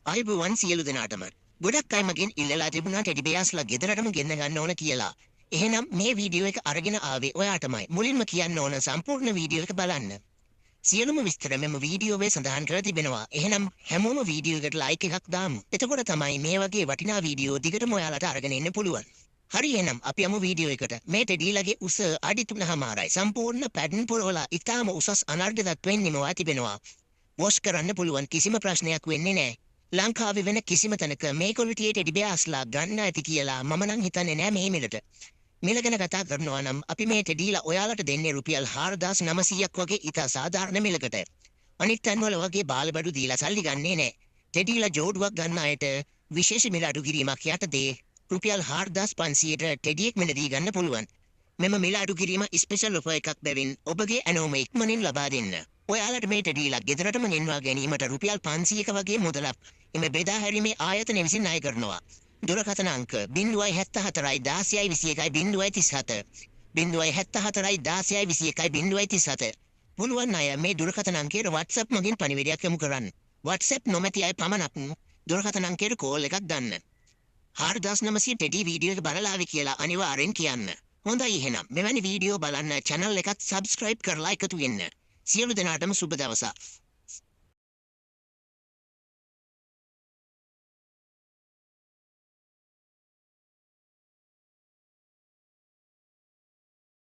ආයුබෝවන් සියලු දෙනාටම. ගොඩක් අය මගෙන් ඉල්ලලා තිබුණා ටෙඩි බෙයාස්ලා ගෙදරටම ගෙන්න ගන්න ඕන කියලා. එහෙනම් මේ වීඩියෝ එක අරගෙන ආවේ ඔයාටමයි. මුලින්ම කියන්න ඕන සම්පූර්ණ වීඩියෝ එක බලන්න. සියලුම විස්තර මෙම වීඩියෝවේ සඳහන් කර තිබෙනවා. එහෙනම් හැමෝම වීඩියෝ එකට ලයික් එකක් දාමු. එතකොට තමයි මේ වගේ වටිනා වීඩියෝ දිගටම ඔයාලට අරගෙන එන්න පුළුවන්. හරි එහෙනම් අපි යමු වීඩියෝ එකට. මේ ටෙඩිලගේ උස අඩි 3.5යි. සම්පූර්ණ පැටර්න් පුරවලා ඉතාම උසස් අනර්ඝ තත්වෙන් නිමවා තිබෙනවා. වොෂ් කරන්න පුළුවන් කිසිම ප්‍රශ්නයක් වෙන්නේ නැහැ. ලංකාවේ වෙන කිසිම තැනක මේ ක්වොලිටියේ ටෙඩි බෙයාස්ලා ගන්න ඇති කියලා මම නම් හිතන්නේ නැහැ මේ මිලට. මිල ගැන කතා කරනවා නම් අපි මේ ටෙඩිලා ඔයාලට දෙන්නේ රුපියල් 4900ක් වගේ ඉතා සාධාරණ මිලකට. අනිත් තැන්වල වගේ බාලබඩු දීලා සල්ලි ගන්නේ නැහැ. ටෙඩිලා ජෝඩුවක් ගන්න අයට විශේෂ මිල අඩු කිරීමක් යටතේ රුපියල් 4500ට ටෙඩියෙක් මිල දී ගන්න පුළුවන්. මෙම මිල අඩු කිරීම ස්පෙෂල් ඔෆර් එකක් බැවින් ඔබගේ ඇනෝම ඉක්මනින් ලබා දෙන්න. ඔයාලට මේ ටෙඩිලා ගෙදරටම ගෙන්වා ගැනීමට රුපියල් 500ක වගේ මුදලක් එම බෙදා හැරීමේ ආයතනය විසින් ණය කරනවා. දුරකථන අංක 074 16 21 037 074 16 21 037. පුළුවන් අය මේ දුරකථන අංකයට WhatsApp මගින් පණිවිඩයක් යොමු කරන්න. WhatsApp නොමැති අය පමණක් දුරකථන අංකයට කෝල් එකක් ගන්න. 4900 ටෙඩි වීඩියෝ එක බලලා ආවේ කියලා අනිවාර්යෙන් කියන්න. හොඳයි එහෙනම් මෙවැනි වීඩියෝ බලන්න channel එකත් subscribe කරලා එකතු වෙන්න. සියලු දෙනාටම සුබ දවසක්.